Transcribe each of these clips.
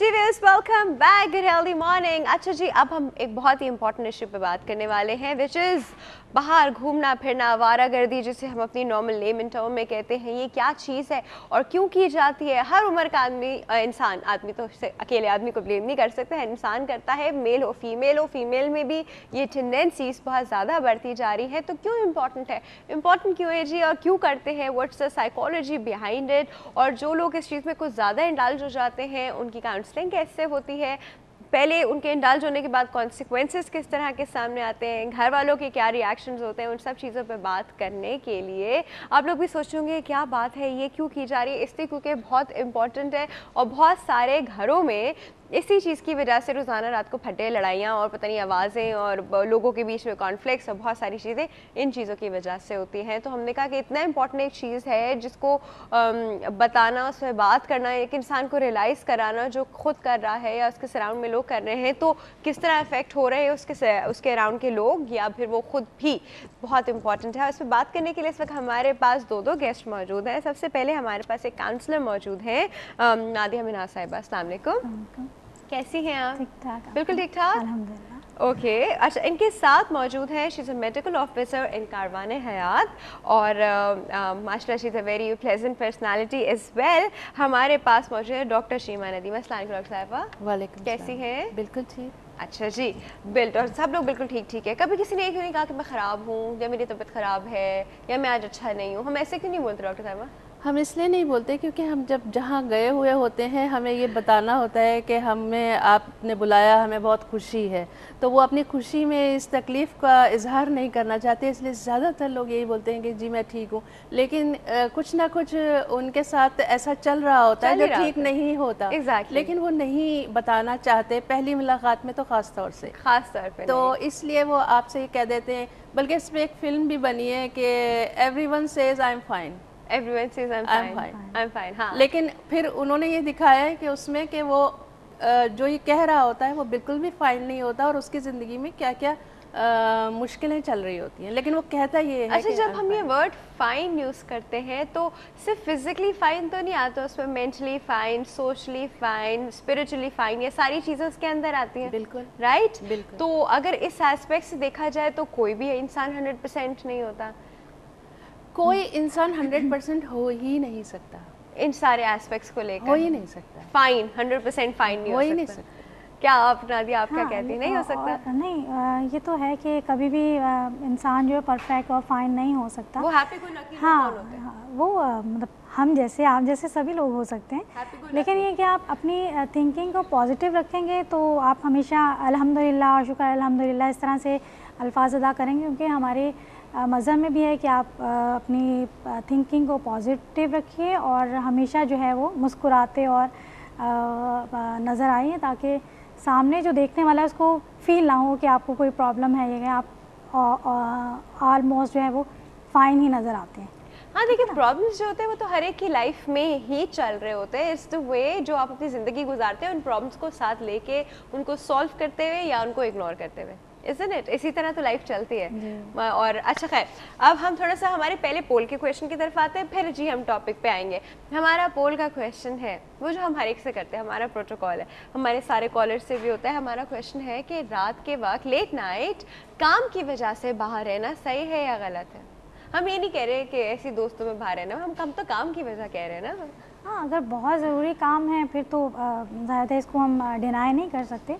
जी viewers, welcome back, good healthy morning. अच्छा जी, अब हम एक बहुत ही इंपॉर्टेंट इशू पे बात करने वाले हैं, विच इज़ बाहर घूमना फिरना, आवारागर्दी, जिसे हम अपनी नॉर्मल लेमन टर्म में कहते हैं। ये क्या चीज़ है और क्यों की जाती है? हर उम्र का आदमी तो अकेले आदमी को ब्लेम नहीं कर सकते हैं, इंसान करता है, मेल हो फीमेल में भी ये टेंडेंसीज बहुत ज़्यादा बढ़ती जा रही है। तो क्यों इम्पॉर्टेंट है, इम्पॉर्टेंट क्यों है जी, और क्यों करते हैं, what's the psychology behind it, और जो लोग इस चीज़ में कुछ ज़्यादा इंडल्ज हो जाते हैं उनकी काउंसलिंग कैसे होती है, पहले उनके इंडल्ज होने के बाद कॉन्सिक्वेंसेस किस तरह के सामने आते हैं, घर वालों के क्या रिएक्शंस होते हैं, उन सब चीज़ों पे बात करने के लिए आप लोग भी सोचोगे क्या बात है, ये क्यों की जा रही है? इसलिए क्योंकि बहुत इंपॉर्टेंट है और बहुत सारे घरों में इसी चीज़ की वजह से रोज़ाना रात को फटे, लड़ाइयाँ और पता नहीं आवाज़ें और लोगों के बीच में कॉन्फ्लिक्ट्स और बहुत सारी चीज़ें इन चीज़ों की वजह से होती हैं। तो हमने कहा कि इतना इंपॉर्टेंट एक चीज़ है जिसको बताना, उस पर बात करना, एक इंसान को रियलाइज़ कराना जो खुद कर रहा है या उसके सराउंड में लोग कर रहे हैं तो किस तरह इफेक्ट हो रहे हैं उसके अराउंड के लोग या फिर वो खुद भी, बहुत इंपॉर्टेंट है। इस पर बात करने के लिए इस वक्त हमारे पास दो गेस्ट मौजूद हैं। सबसे पहले हमारे पास एक काउंसलर मौजूद हैं, नादिया मिनाज साहिबा। अस्सलाम वालेकुम, कैसी हैं आप? ठीक ठाक। बिल्कुल ठीक ठाक, अल्हम्दुलिल्लाह। ओके। अच्छा, इनके साथ मौजूद हैं, she is a medical officer in Karwan Hayat और माशाल्लाह she is a very pleasant personality as well. हमारे पास मौजूद है डॉक्टर शीमा नदीम। अस्सलाम वालेकुम डॉक्टर साहिबा, वालेकुम, कैसी हैं? बिल्कुल ठीक। अच्छा जी, और सब लोग बिल्कुल ठीक है। कभी किसी ने क्यों नहीं कहा कि मैं ख़राब हूँ या मेरी तबीयत ख़राब है या मैं आज अच्छा नहीं हूँ? हम ऐसे क्यों नहीं बोलते डॉक्टर साहिबा? हम इसलिए नहीं बोलते क्योंकि हम जब जहाँ गए हुए होते हैं हमें ये बताना होता है कि हमें आपने बुलाया, हमें बहुत खुशी है, तो वो अपनी खुशी में इस तकलीफ़ का इजहार नहीं करना चाहते, इसलिए ज़्यादातर लोग यही बोलते हैं कि जी मैं ठीक हूँ, लेकिन कुछ ना कुछ उनके साथ ऐसा चल रहा होता है जो ठीक नहीं होता। Exactly. लेकिन वो नहीं बताना चाहते पहली मुलाकात में, तो ख़ास तौर से तो इसलिए वो आपसे ये कह देते हैं। बल्कि इस पर एक फ़िल्म भी बनी है कि everyone says I am fine, Everyone says I'm fine, हाँ। लेकिन फिर उन्होंने ये दिखाया है कि उसमें कि वो जो ये कह रहा होता है वो बिल्कुल भी फाइन नहीं होता और उसकी ज़िंदगी में क्या क्या मुश्किलें चल रही होती हैं, लेकिन वो कहता ये है। अच्छा, जब हम ये वर्ड फाइन यूज़ करते हैं तो सिर्फ फिजिकली फाइन तो नहीं आता, उसमें mentally fine, socially fine, spiritually fine, ये सारी चीज़ें उसके अंदर आती हैं। बिल्कुल, राइट, बिल्कुल। तो अगर इस एस्पेक्ट से देखा जाए तो कोई भी इंसान 100% नहीं होता, कोई इंसान 100% हो ही नहीं सकता, इन सारे एस्पेक्ट्स को लेकर हो ही नहीं सकता, फाइन 100% फाइन नहीं हो ही नहीं सकता। सकता। क्या आप नादिया, आप क्या कहती हैं? नहीं हो सकता? नहीं, ये तो है कि कभी भी इंसान जो है परफेक्ट और फाइन नहीं हो सकता। वो हैप्पी को नकील हाँ, कौन होते हैं? वो मतलब हम जैसे, आप जैसे सभी लोग हो सकते हैं, लेकिन ये कि आप अपनी थिंकिंग को पॉजिटिव रखेंगे तो आप हमेशा अल्हम्दुलिल्लाह, शुक्र अल्हम्दुलिल्लाह इस तरह से अल्फाज अदा करेंगे, क्योंकि हमारे मज़हब में भी है कि आप अपनी थिंकिंग को पॉजिटिव रखिए और हमेशा जो है वो मुस्कुराते और नज़र आइए, ताकि सामने जो देखने वाला है उसको फील ना हो कि आपको कोई प्रॉब्लम है, या आप ऑलमोस्ट जो है वो फाइन ही नज़र आते हैं। हाँ देखिए, प्रॉब्लम्स जो होते हैं वो तो हर एक की लाइफ में ही चल रहे होते हैं। इट्स द वे जो आप अपनी ज़िंदगी गुजारते हैं उन प्रॉब्लम्स को साथ लेके उनको सॉल्व करते हुए या उनको इग्नोर करते हुए, isn't it? इसी तरह तो लाइफ चलती है। और अच्छा खैर, अब हम थोड़ा सा हमारे पहले पोल के क्वेश्चन की तरफ आते हैं, फिर जी हम टॉपिक पे आएंगे। हमारा पोल का क्वेश्चन है वो जो हम हर एक से करते हैं, हमारा प्रोटोकॉल है, हमारे सारे कॉलर्स से भी होता है। हमारा क्वेश्चन है कि रात के वक्त लेट नाइट काम की वजह से बाहर रहना सही है या गलत है? हम ये नहीं कह रहे कि ऐसी दोस्तों में बाहर रहना, हम तो काम की वजह कह रहे हैं ना। हाँ, अगर बहुत ज़रूरी काम है फिर तो ज़्यादा इसको हम डिनाई नहीं कर सकते,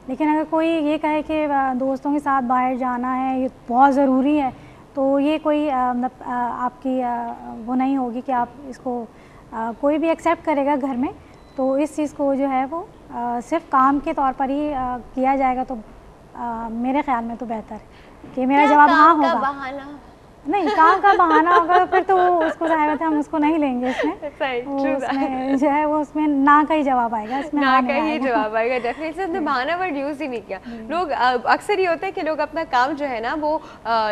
लेकिन अगर कोई ये कहे कि दोस्तों के साथ बाहर जाना है, ये बहुत ज़रूरी है, तो ये कोई मतलब आपकी वो नहीं होगी कि आप इसको कोई भी एक्सेप्ट करेगा घर में, तो इस चीज़ को जो है वो सिर्फ काम के तौर पर ही किया जाएगा, तो मेरे ख्याल में तो बेहतर है कि मेरा जवाब हाँ होगा। बहाना नहीं, काम का बहाना होगा फिर तो उसको ज़ाहिर है हम उसको नहीं लेंगे इसमें, उसमें जो है वो उसमें ना का ही जवाब आएगा, इसमें ना का ही जवाब आएगा। डेफिनेटली उसने बहाना वर्ड यूज़ ही नहीं किया। लोग अक्सर ये होता है कि लोग अपना काम जो है ना वो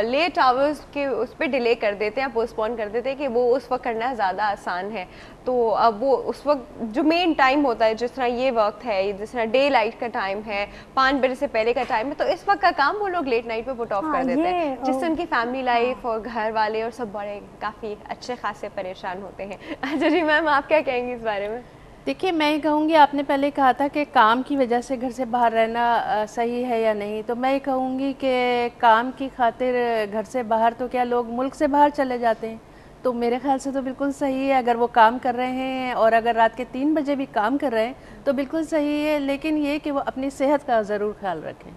लेट आवर्स के उस पर डिले कर देते हैं, पोस्टपोन कर देते हैं कि वो उस वक्त करना ज़्यादा आसान है। तो अब वो उस वक्त जो मेन टाइम होता है, जिस तरह ये वक्त है, जिस तरह डे लाइट का टाइम है, 5 बजे से पहले का टाइम है, तो इस वक्त का काम वो लोग लेट नाइट पे पुट ऑफ कर देते हैं, जिससे उनकी फैमिली लाइफ और घर वाले और सब बड़े काफ़ी अच्छे खासे परेशान होते हैं। अच्छा जी मैम, आप क्या कहेंगी इस बारे में? دیکھیے میں یہ کہوں گی, آپ نے پہلے کہا تھا کہ کام کی وجہ سے گھر سے باہر رہنا صحیح ہے یا نہیں, تو میں یہ کہوں گی کہ کام کی خاطر گھر سے باہر تو کیا لوگ ملک سے باہر چلے جاتے ہیں, تو میرے خیال سے تو بالکل صحیح ہے. اگر وہ کام کر رہے ہیں اور اگر رات کے 3 بجے بھی کام کر رہے ہیں تو بالکل صحیح ہے, لیکن یہ کہ وہ اپنی صحت کا ضرور خیال رکھیں.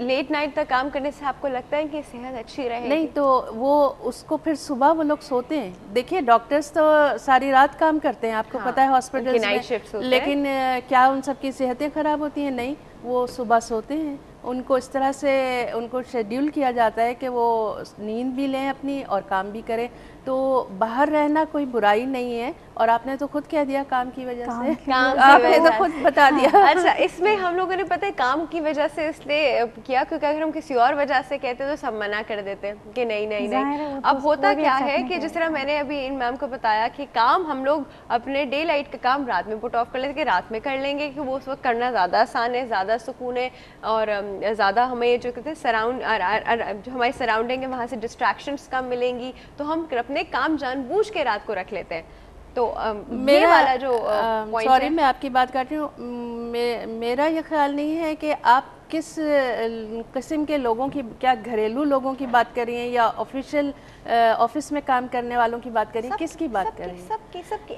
لیٹ نائٹ تک کام کرنے سے آپ کو لگتا ہے کہ صحت اچھی رہے؟ نہیں, تو وہ اس کو پھر صبح وہ لوگ سوتے ہیں. دیکھیے ڈاکٹرز تو ساری رات کام کرتے ہیں, آپ کو پتہ ہے ہاسپٹلز میں, لیکن کیا ان سب کی صحتیں خراب ہوتی ہیں؟ نہیں, وہ صبح سوتے ہیں. ان کو اس طرح سے ان کو شیڈیول کیا جاتا ہے کہ وہ نیند بھی لیں اپنی اور کام بھی کریں. تو باہر رہنا کوئی برائی نہیں ہے, اور آپ نے تو خود کہہ دیا کام کی وجہ سے, آپ نے تو خود بتا دیا. اچھا, اس میں ہم لوگوں نے پتہ ہے کام کی وجہ سے اس لیے کیا کیونکہ اگر ہم کسی اور وجہ سے کہتے تو سب منع کر دیتے کہ نہیں نہیں نہیں. اب ہوتا کیا ہے کہ جس طرح میں نے ابھی ان میم کو بتایا کہ کام ہم لوگ اپنے ڈے لائٹ کا کام رات میں پٹ آف کر لیتے کہ رات میں کر لیں گے, کہ وہ اس وقت کرنا زیادہ آسان ہے, زیادہ سکون ہے, اور زیادہ ہمیں جو کہتے ہیں جو ہماری سراؤنڈنگ ہے وہاں سے ڈسٹریکشنس کم ملیں گی, تو ہم اپنے کام جان بوجھ کے رات کو رکھ لیتے ہیں. تو میرا والا جو سوری میں آپ کی بات کر رہی ہوں, میرا یہ خیال نہیں ہے کہ آپ کس قسم کے لوگوں کی, کیا گھریلو لوگوں کی بات کر رہی ہیں یا آفیشیل آفس میں کام کرنے والوں کی بات کر رہی ہیں, کس کی بات کر رہی ہیں؟ سب کی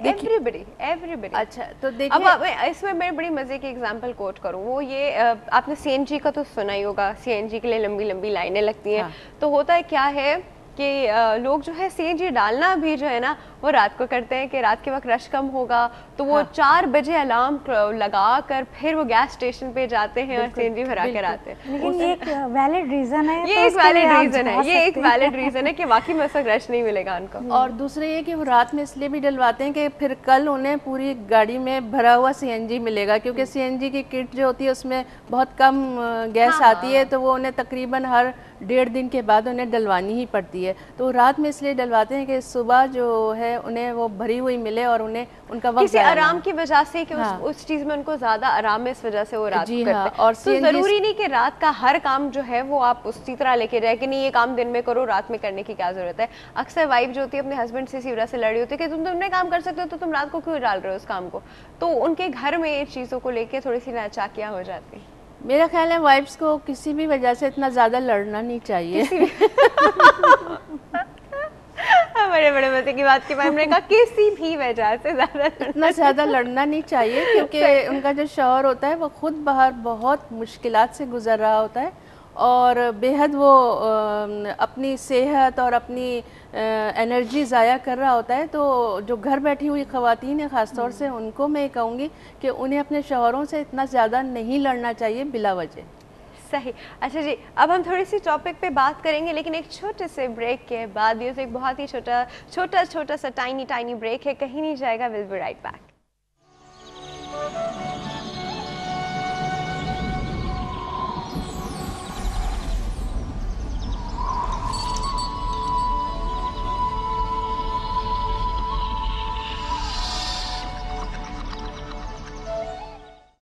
ایوریبڈی. اچھا, تو دیکھیں اب اس میں میں بڑی مزے کی ایگزامپل کوٹ کروں, وہ یہ آپ نے سی این جی کا تو سنا ہی ہوگا, سی این جی کے لیے لمبی لمبی لائنیں لگتی ہیں. تو ہوتا ہے کیا ہے کہ لوگ جو ہے سی این جی ڈالنا بھی جو ہے نا وہ رات کو کرتے ہیں کہ رات کے وقت رش کم ہوگا, تو وہ 4 بجے الارم لگا کر پھر وہ گیس اسٹیشن پہ جاتے ہیں اور سی این جی بھرا کر آتے ہیں. لیکن یہ ایک ویلڈ ریزن ہے, یہ ایک ویلڈ ریزن ہے کہ واقعی میں اس وقت رش نہیں ملے گا ان کو. اور دوسرے یہ کہ وہ رات میں اس لیے بھی ڈلواتے ہیں کہ پھر کل انہیں پوری گاڑی میں بھرا ہوا سی این جی ملے گا, کیونکہ سی این جی کی کٹ جو ہوتی ہے اس میں بہت کم گیس آتی ہے, تو وہ انہیں تقریباً ہر 1.5 دن کے بعد انہیں ڈلوانی ہی پڑتی ہے. تو رات میں اس لیے ڈلواتے ہیں کہ صبح جو ہے انہیں وہ بھری ہوئی ملے اور انہیں ان کا وقت کسی آرام کی وجہ سے, کہ اس چیز میں ان کو زیادہ آرام ہے, اس وجہ سے وہ رات کو کرتے ہیں. اور ضروری نہیں کہ رات کا ہر کام جو ہے وہ آپ اسی طرح لے کے جائے کہ نہیں یہ کام دن میں کرو, رات میں کرنے کی کیا ضرورت ہے. اکثر وائف جو ہوتی ہے اپنے ہسبینڈ سے اسی وجہ سے لڑی ہوتی ہے کہ تم نے کام کر سکتے ہو تو تم رات کو کیوں ڈال رہے ہو اس کام کو, تو ان کے گھر میں چیزوں کو لے کے تھوڑی سی ناچاکیاں ہو جاتی ہیں. میرا خیال ہے وائفس کو کسی بھی وجہ سے اتنا زیادہ لڑنا نہیں چاہیے. بڑے بڑے مزے کی بات کی میں نے کہا کسی بھی وجہ سے اتنا زیادہ لڑنا نہیں چاہیے, کیونکہ ان کا جو شوہر ہوتا ہے وہ خود باہر بہت مشکلات سے گزر رہا ہوتا ہے, اور بے حد وہ اپنی صحت اور اپنی انرجی ضائع کر رہا ہوتا ہے. تو جو گھر بیٹھی ہوئی خواتین ہیں خاص طور سے, ان کو میں یہ کہوں گی کہ انہیں اپنے شوہروں سے اتنا زیادہ نہیں لڑنا چاہیے بلا وجہ. صحیح. اچھا جی, اب ہم تھوڑی سی ٹاپک پہ بات کریں گے, لیکن ایک چھوٹے سے بریک کے بعد. یہ ایک بہت ہی چھوٹا سا ٹائنی بریک ہے, کہیں نہیں جائے گا. We'll be right back.